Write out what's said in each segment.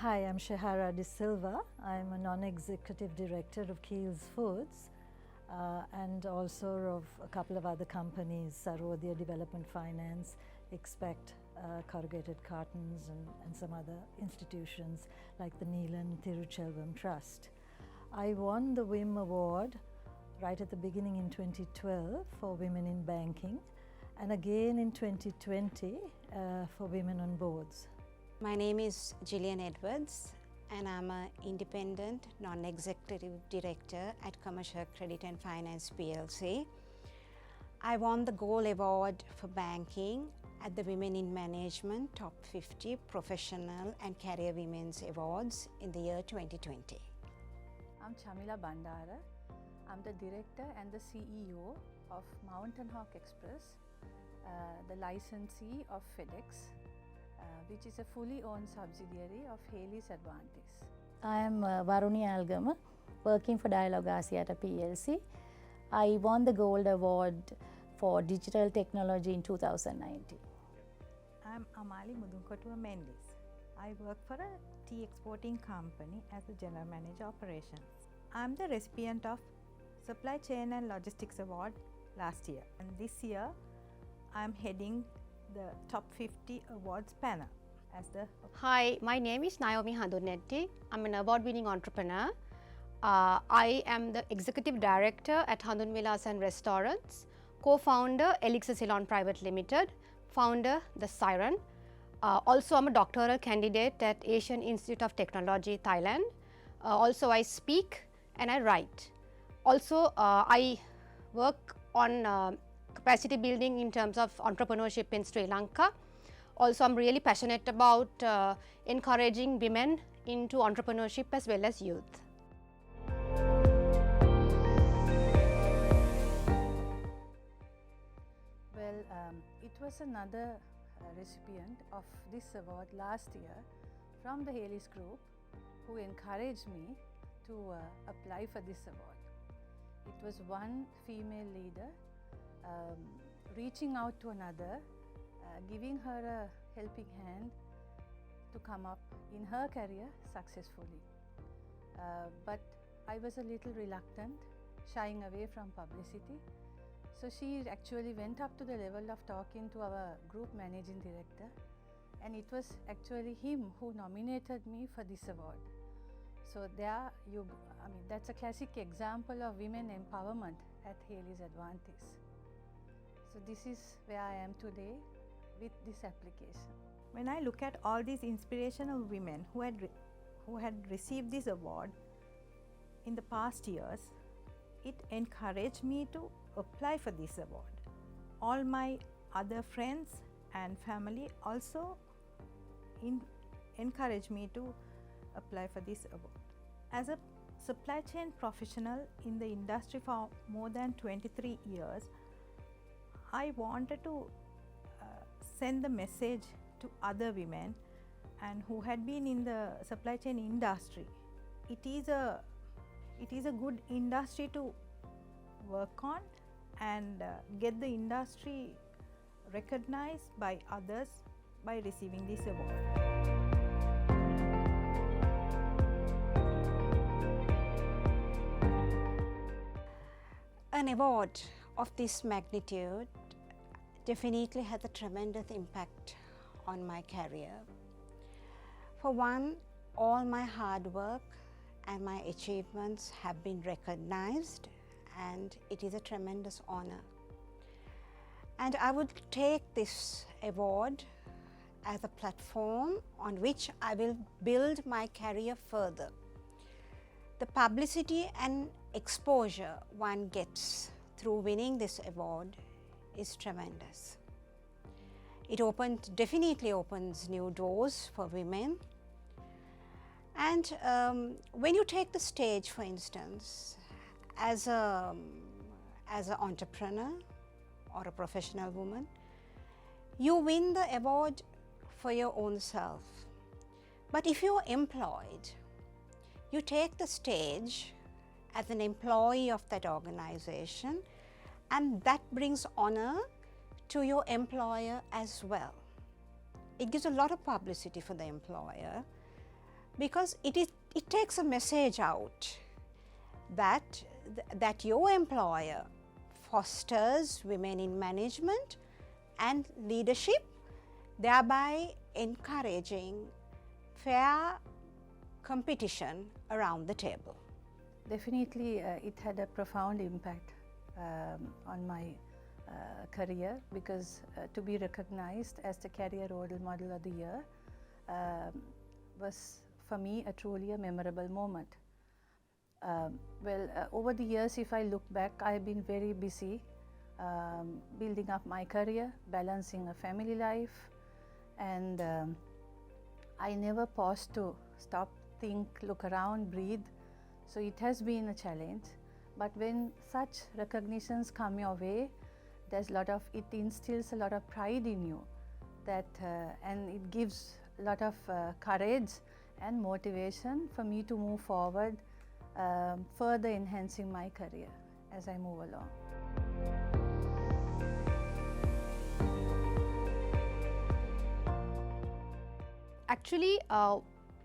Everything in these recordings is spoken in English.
Hi, I'm Shehara De Silva. I'm a non-executive director of Keels Foods and also of a couple of other companies, Sarodhya Development Finance, Expect Corrugated Cartons and some other institutions like the Neelan Tiruchelvam Trust. I won the WIM award right at the beginning in 2012 for women in banking and again in 2020 for women on boards. My name is Gillian Edwards and I'm an independent non-executive director at Commercial Credit and Finance PLC. I won the Gold Award for Banking at the Women in Management Top 50 Professional and Career Women's Awards in the year 2020. I'm Chamila Bandara. I'm the director and the CEO of Mountain Hawk Express, the licensee of FedEx, which is a fully owned subsidiary of Haley's Advantage. I am Varuni Algama, working for Dialog Asiata PLC. I won the Gold Award for Digital Technology in 2019. I am Amali Mudunkotua Mendes. I work for a tea exporting company as the General Manager Operations. I am the recipient of Supply Chain and Logistics Award last year, and this year I am heading the Top 50 Awards panel as the... Hi, my name is Naomi Handunetti. I'm an award-winning entrepreneur. I am the Executive Director at Handun Villas and Restaurants, co-founder Elixir Ceylon Private Limited, founder The Siren. Also, I'm a doctoral candidate at Asian Institute of Technology, Thailand. Also, I speak and I write. Also, I work on capacity building in terms of entrepreneurship in Sri Lanka. Also, I'm really passionate about encouraging women into entrepreneurship as well as youth. Well, it was another recipient of this award last year from the Haley's Group who encouraged me to apply for this award. It was one female leader reaching out to another, giving her a helping hand to come up in her career successfully. But I was a little reluctant, shying away from publicity. So she actually went up to the level of talking to our group managing director, and it was actually him who nominated me for this award. So that's a classic example of women empowerment at Haley's Advantage. So this is where I am today with this application. When I look at all these inspirational women who had received this award in the past years, it encouraged me to apply for this award. All my other friends and family also encouraged me to apply for this award. As a supply chain professional in the industry for more than 23 years, I wanted to send the message to other women and who had been in the supply chain industry. It is a good industry to work on and get the industry recognized by others by receiving this award. An award of this magnitude definitely had a tremendous impact on my career. For one, all my hard work and my achievements have been recognized, and it is a tremendous honor. And I would take this award as a platform on which I will build my career further. The publicity and exposure one gets through winning this award is tremendous. It definitely opens new doors for women. And when you take the stage, for instance, as an entrepreneur or a professional woman, you win the award for your own self. But if you're employed, you take the stage as an employee of that organization, and that brings honor to your employer as well. It gives a lot of publicity for the employer, because it takes a message out that your employer fosters women in management and leadership, thereby encouraging fair competition around the table. Definitely, it had a profound impact on my career, because to be recognized as the Career Role Model of the Year was for me truly a memorable moment. Over the years, if I look back, I've been very busy building up my career, balancing a family life, and I never paused to stop, think, look around, breathe. So it has been a challenge, but when such recognitions come your way, it instills a lot of pride in you, and it gives a lot of courage and motivation for me to move forward, further enhancing my career as I move along. Actually,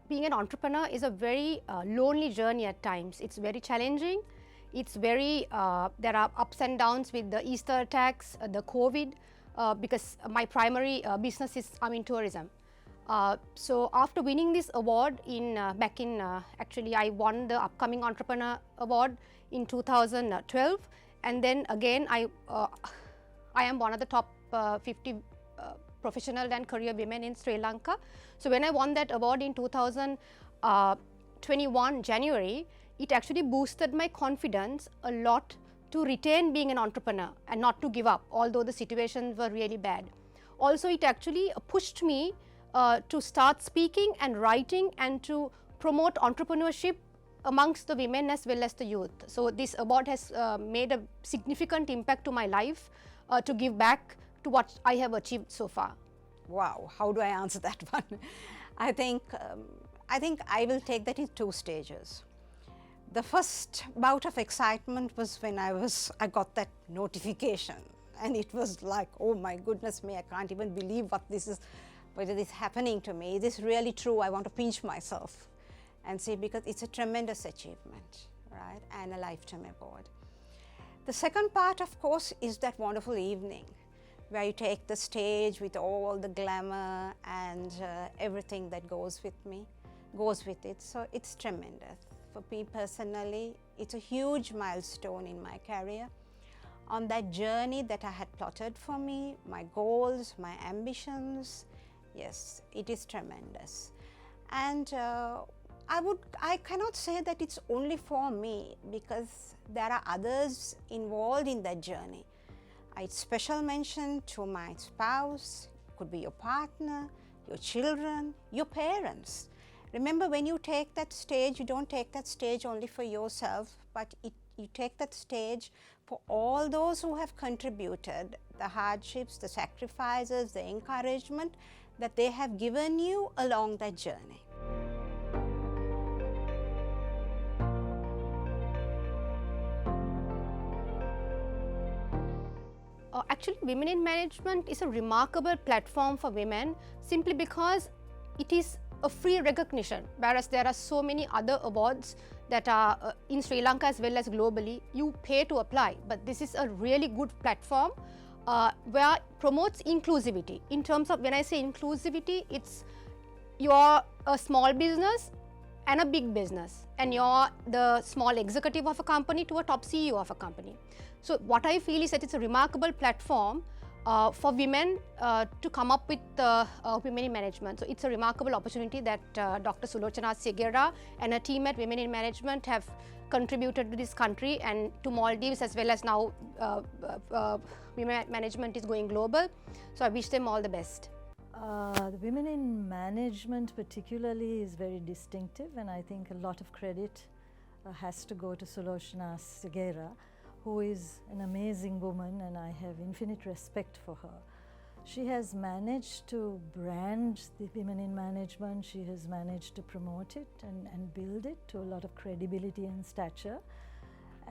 being an entrepreneur is a very lonely journey at times. It's very challenging. It's very, there are ups and downs with the Easter attacks, the COVID, because my primary business is in tourism. So after winning this award actually I won the Upcoming Entrepreneur Award in 2012, and then again I am one of the top 50 professional and career women in Sri Lanka. So when I won that award in 2021 January, it actually boosted my confidence a lot to retain being an entrepreneur and not to give up, although the situations were really bad. Also, it actually pushed me to start speaking and writing and to promote entrepreneurship amongst the women as well as the youth. So this award has made a significant impact to my life to give back to what I have achieved so far. Wow, how do I answer that one? I think I will take that in two stages. The first bout of excitement was when I got that notification, and it was like, oh my goodness me, I can't even believe what this is happening to me. Is this really true? I want to pinch myself and say, because it's a tremendous achievement, right? And a lifetime award. The second part, of course, is that wonderful evening where you take the stage with all the glamour and everything that goes with it. So it's tremendous. For me personally, it's a huge milestone in my career. On that journey that I had plotted for me, my goals, my ambitions, yes, it is tremendous. And I cannot say that it's only for me, because there are others involved in that journey. I special mention to my spouse, could be your partner, your children, your parents. Remember, when you take that stage, you don't take that stage only for yourself, but you take that stage for all those who have contributed, the hardships, the sacrifices, the encouragement that they have given you along that journey. Actually, Women in Management is a remarkable platform for women simply because it is a free recognition, whereas there are so many other awards that are in Sri Lanka as well as globally. You pay to apply, but this is a really good platform where it promotes inclusivity. In terms of, when I say inclusivity, it's you're a small business and a big business, and you're the small executive of a company to a top CEO of a company. So what I feel is that it's a remarkable platform for women to come up with Women in Management. So it's a remarkable opportunity that Dr. Sulochana Segera and her team at Women in Management have contributed to this country and to Maldives, as well as now Women Management is going global. So I wish them all the best. The Women in Management particularly is very distinctive, and I think a lot of credit has to go to Sulochana Segera, who is an amazing woman, and I have infinite respect for her. She has managed to brand the Women in Management. She has managed to promote it and build it to a lot of credibility and stature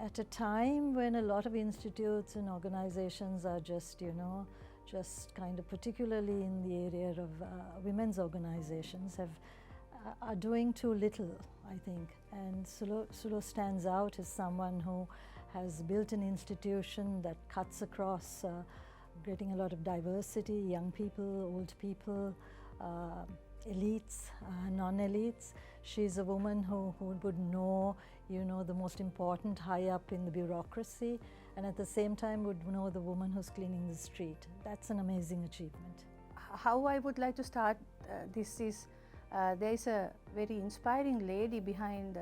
at a time when a lot of institutes and organizations are just kind of, particularly in the area of women's organizations, have are doing too little, I think. And Sulo stands out as someone who has built an institution that cuts across getting a lot of diversity, young people, old people, elites, non-elites. She's a woman who would know, the most important high up in the bureaucracy, and at the same time would know the woman who's cleaning the street. That's an amazing achievement. How I would like to start this is, there is a very inspiring lady behind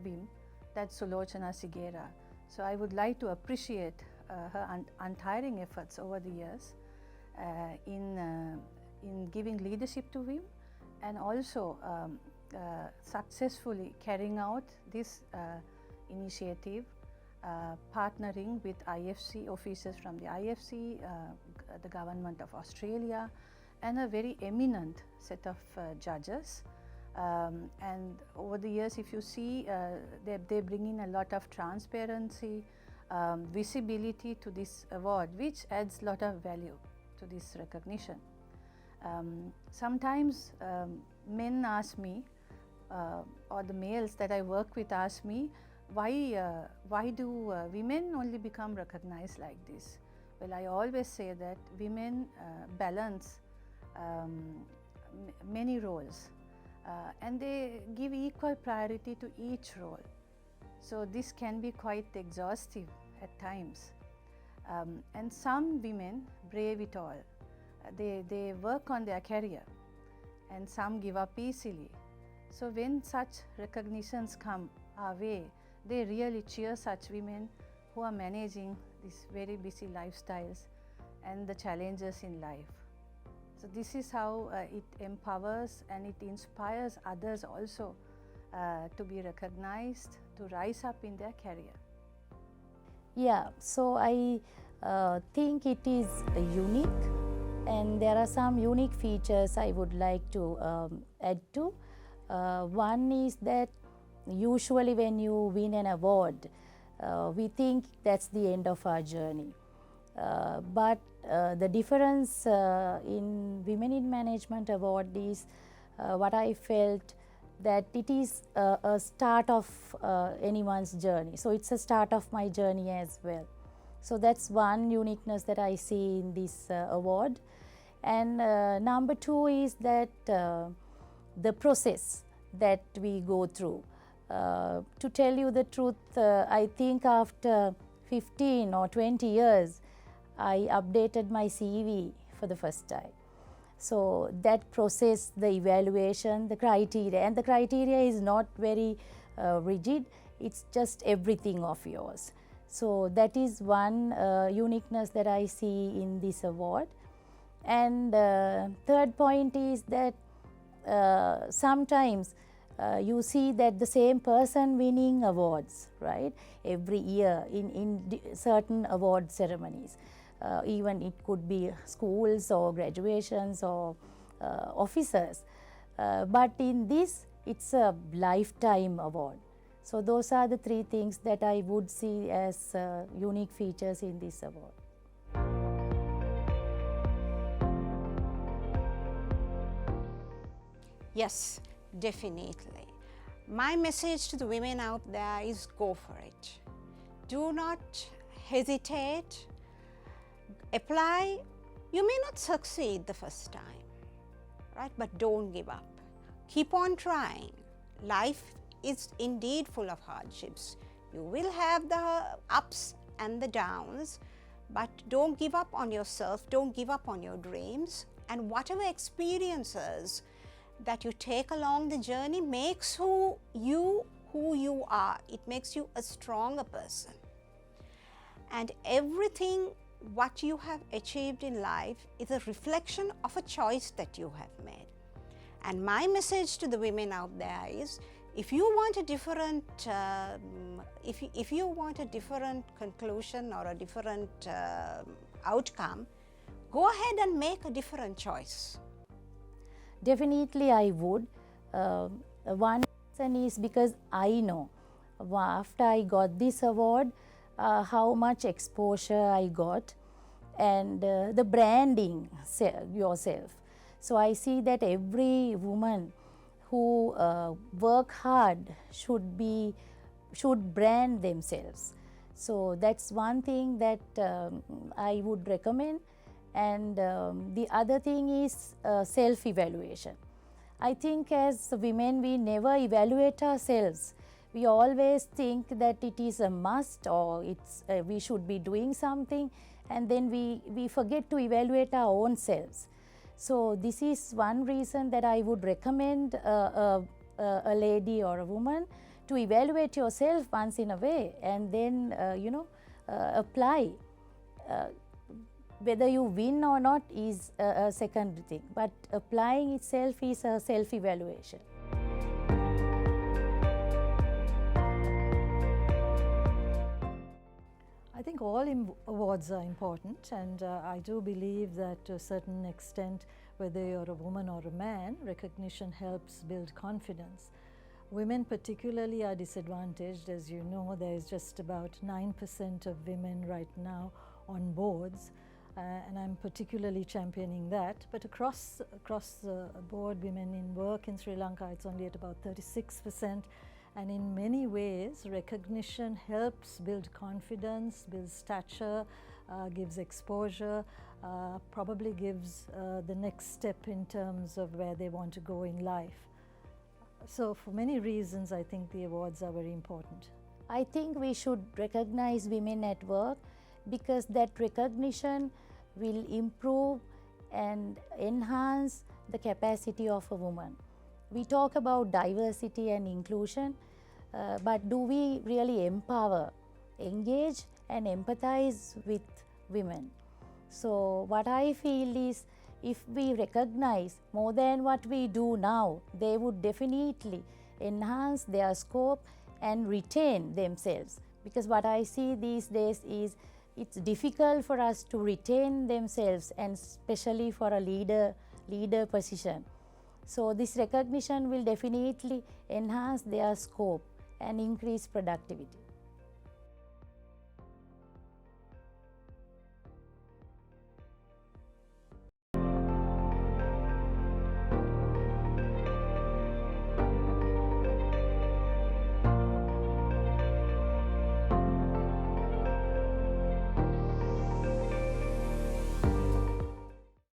BIM, that's Sulochana Sigera. So I would like to appreciate her untiring efforts over the years in giving leadership to BIM, and also successfully carrying out this initiative, partnering with IFC officers from the IFC, the Government of Australia, and a very eminent set of judges. And over the years, if you see, they bring in a lot of transparency, visibility to this award, which adds a lot of value to this recognition. Sometimes men ask me, or the males that I work with ask me, why do women only become recognized like this? Well, I always say that women balance many roles, and they give equal priority to each role. So this can be quite exhaustive at times. And some women brave it all. They work on their career, and some give up easily. So when such recognitions come our way, they really cheer such women who are managing these very busy lifestyles and the challenges in life. So this is how it empowers and it inspires others also to be recognized, to rise up in their career. Yeah, so I think it is unique, and there are some unique features I would like to add to. One is that usually when you win an award, we think that's the end of our journey. But the difference in Women in Management Award is what I felt, that it is a start of anyone's journey. So it's a start of my journey as well. So that's one uniqueness that I see in this award. And number two is that the process that we go through. To tell you the truth, I think after 15 or 20 years, I updated my CV for the first time. So that process, the evaluation, the criteria, and the criteria is not very rigid, it's just everything of yours. So that is one uniqueness that I see in this award. And third point is that sometimes you see that the same person winning awards, right, every year in certain award ceremonies. Even it could be schools or graduations or officers. But in this, it's a lifetime award. So those are the three things that I would see as unique features in this award. Yes, definitely. My message to the women out there is go for it. Do not hesitate. Apply. You may not succeed the first time, right? But don't give up. Keep on trying. Life is indeed full of hardships. You will have the ups and the downs, but don't give up on yourself. Don't give up on your dreams. And whatever experiences that you take along the journey makes who you are. It makes you a stronger person. And everything what you have achieved in life is a reflection of a choice that you have made. And my message to the women out there is, if you want a different, if you want a different conclusion or a different outcome, go ahead and make a different choice. Definitely I would. One reason is because I know after I got this award, how much exposure I got, and the branding yourself. So I see that every woman who work hard should brand themselves. So that's one thing that I would recommend. And the other thing is self-evaluation. I think as women we never evaluate ourselves. We always think that it is a must, or it's we should be doing something, and then we forget to evaluate our own selves. So this is one reason that I would recommend a lady or a woman to evaluate yourself once in a way, and then apply. Whether you win or not is a secondary thing, but applying itself is a self-evaluation. I think all awards are important, and I do believe that to a certain extent, whether you're a woman or a man, recognition helps build confidence. Women particularly are disadvantaged. As you know, there is just about 9% of women right now on boards, and I'm particularly championing that. But across the board, women in work in Sri Lanka, it's only at about 36%. And in many ways, recognition helps build confidence, builds stature, gives exposure, probably gives the next step in terms of where they want to go in life. So for many reasons, I think the awards are very important. I think we should recognize women at work, because that recognition will improve and enhance the capacity of a woman. We talk about diversity and inclusion, but do we really empower, engage and empathize with women? So what I feel is, if we recognize more than what we do now, they would definitely enhance their scope and retain themselves. Because what I see these days is, it's difficult for us to retain themselves, and especially for a leader position. So this recognition will definitely enhance their scope and increase productivity.